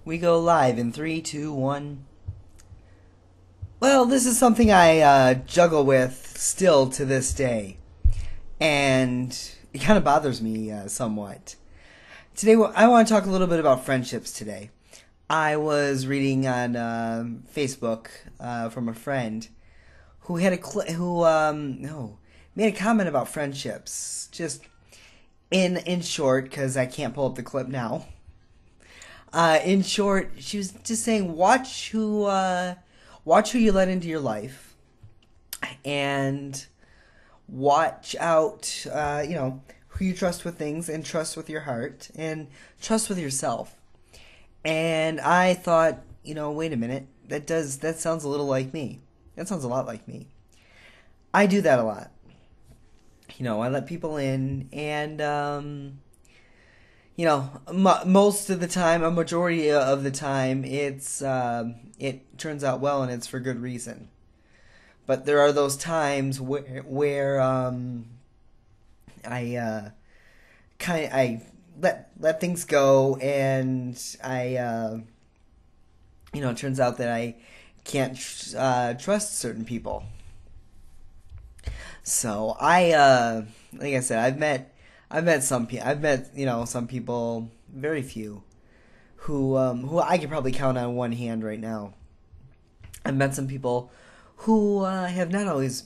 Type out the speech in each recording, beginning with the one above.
We go live in three, two, one. Well, this is something I juggle with still to this day, and it kind of bothers me somewhat. Today, I want to talk a little bit about friendships today. I was reading on Facebook from a friend who had made a comment about friendships. Just in short, because I can't pull up the clip now. In short, she was just saying, watch who you let into your life, and watch out, who you trust with things, and trust with your heart, and trust with yourself. And I thought, wait a minute, that sounds a little like me. That sounds a lot like me. I do that a lot. I let people in, and most of the time, a majority of the time, it turns out well, and it's for good reason. But there are those times where I let things go, and it turns out that I can't trust certain people. So like I said, some people, very few, who I could probably count on one hand right now. I've met some people who have not always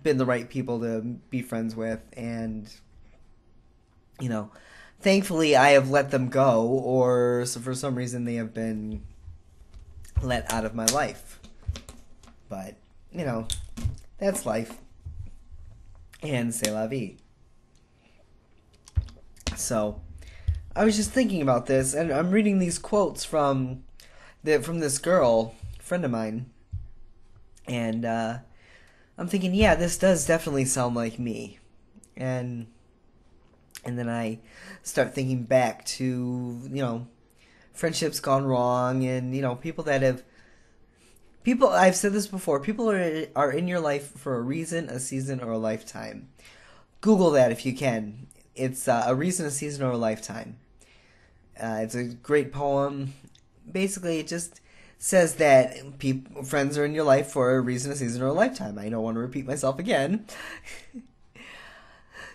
been the right people to be friends with, and thankfully I have let them go, or so for some reason they have been let out of my life. But that's life, and c'est la vie. So, I was just thinking about this, and I'm reading these quotes from this girl, friend of mine, and I'm thinking, yeah, this does definitely sound like me, and then I start thinking back to friendships gone wrong, and people. I've said this before. People are in your life for a reason, a season, or a lifetime. Google that if you can. It's a reason, a season, or a lifetime. It's a great poem. Basically, it just says that friends are in your life for a reason, a season, or a lifetime. I don't want to repeat myself again.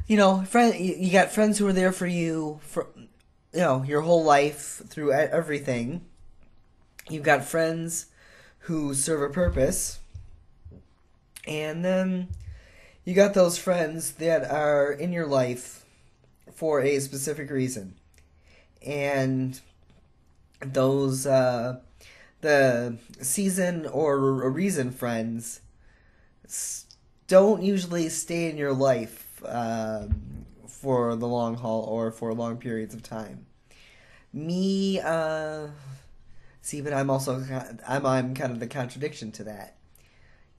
You got friends who are there for you for your whole life through everything. You've got friends who serve a purpose, and then you got those friends that are in your life for a specific reason. And those the season or a reason friends don't usually stay in your life for the long haul or for long periods of time. Me, but I'm kind of the contradiction to that.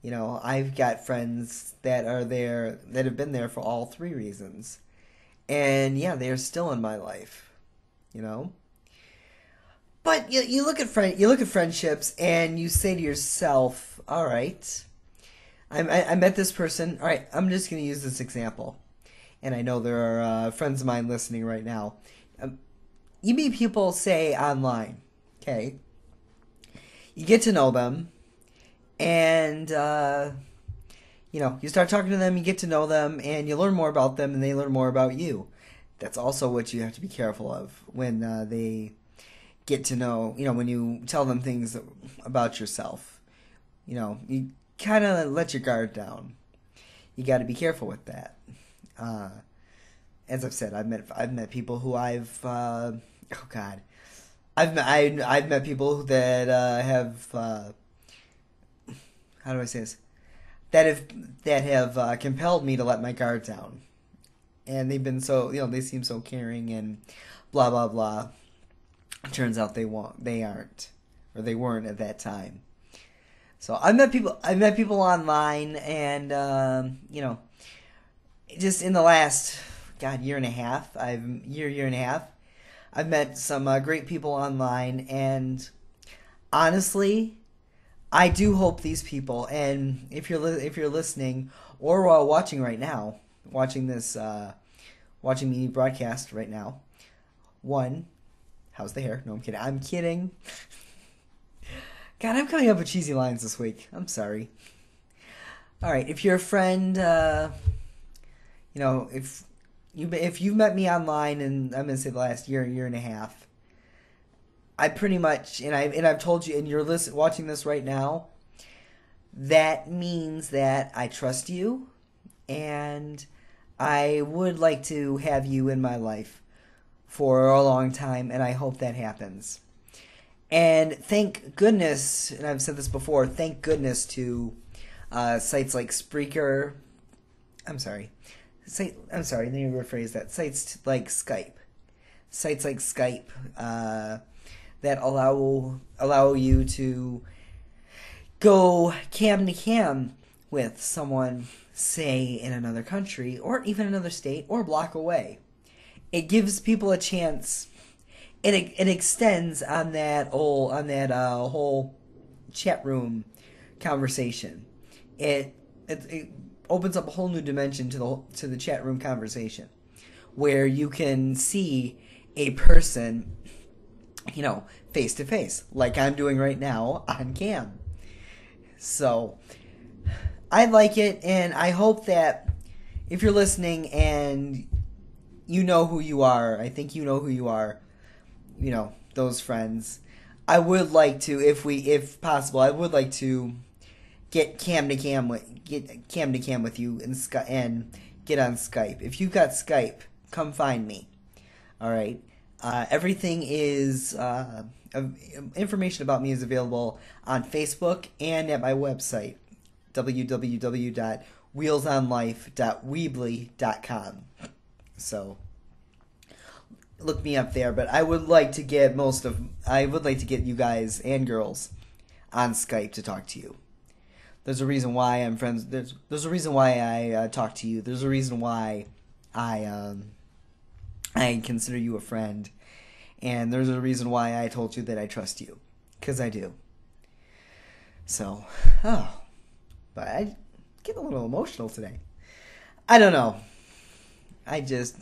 I've got friends that are there, that have been there for all three reasons. And yeah, they are still in my life, But you look at friendships, and you say to yourself, all right, I met this person. All right, I'm just going to use this example. And I know there are friends of mine listening right now. You meet people, say, online, okay? You get to know them, and you start talking to them, you get to know them, and you learn more about them, and they learn more about you. That's also what you have to be careful of when they get to know, when you tell them things about yourself. You kind of let your guard down. You got to be careful with that. As I've said, I've met people who I've met people that have how do I say this? That have compelled me to let my guard down, and they've been they seem so caring and blah blah blah. It turns out they aren't, or they weren't at that time. So I met people online, and just in the last year and a half, year and a half, I've met some great people online, and honestly, I do hope these people, and if you're listening or watching right now, watching me broadcast right now, one, How's the hair? No, I'm kidding. I'm kidding. God, I'm coming up with cheesy lines this week. I'm sorry. All right, if you're a friend, if you've met me online, and I'm gonna say the last year and a half, I pretty much, and I've told you, and you're watching this right now. That means that I trust you, and I would like to have you in my life for a long time, and I hope that happens. And thank goodness, and I've said this before, thank goodness to sites like Spreaker. I'm sorry. Let me rephrase that. Sites like Skype. Sites like Skype that allow you to go cam to cam with someone, say, in another country, or even another state, or a block away. It gives people a chance. It extends on that whole chat room conversation. It opens up a whole new dimension to the chat room conversation, where you can see a person, face to face, like I'm doing right now on cam. So I like it, and I hope that if you're listening and you know who you are, I think you know who you are, those friends. I would like to, if possible, I would like to get cam to cam with you and get on Skype. If you've got Skype, come find me. All right. Everything is information about me is available on Facebook and at my website, www.wheelsonlife.weebly.com. So look me up there, but I would like to get you guys and girls on Skype to talk to you. There's a reason why I'm friends. There's a reason why I talk to you. There's a reason why I consider you a friend, and there's a reason why I told you that I trust you, because I do. So, but I get a little emotional today. I don't know. I just,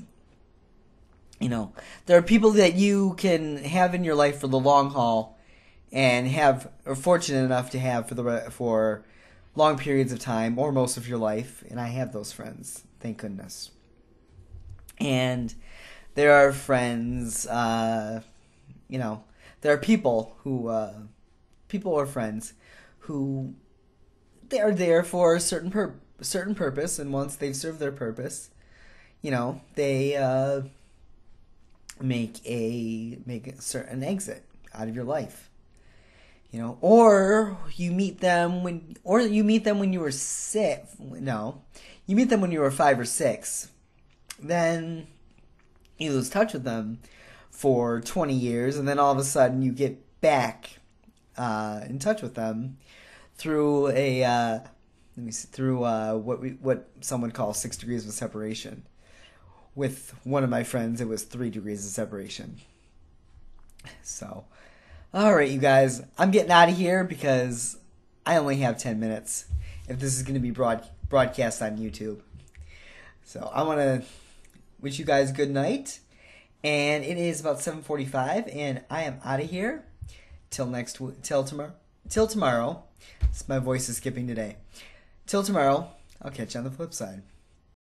there are people that you can have in your life for the long haul, and are fortunate enough to have for long periods of time, or most of your life, and I have those friends, thank goodness. And there are friends, there are people or friends who they are there for a certain purpose, and once they've served their purpose, they make a certain exit out of your life. Or you meet them when you were six. No, you meet them when you were 5 or 6. Then you lose touch with them for 20 years, and then all of a sudden you get back in touch with them through what some would call 6 degrees of separation. With one of my friends, it was 3 degrees of separation. So, all right, you guys, I'm getting out of here because I only have 10 minutes if this is going to be broadcast on YouTube. So I want to wish you guys good night, and it is about 7:45, and I am out of here till tomorrow. My voice is skipping today. Till tomorrow, I'll catch you on the flip side.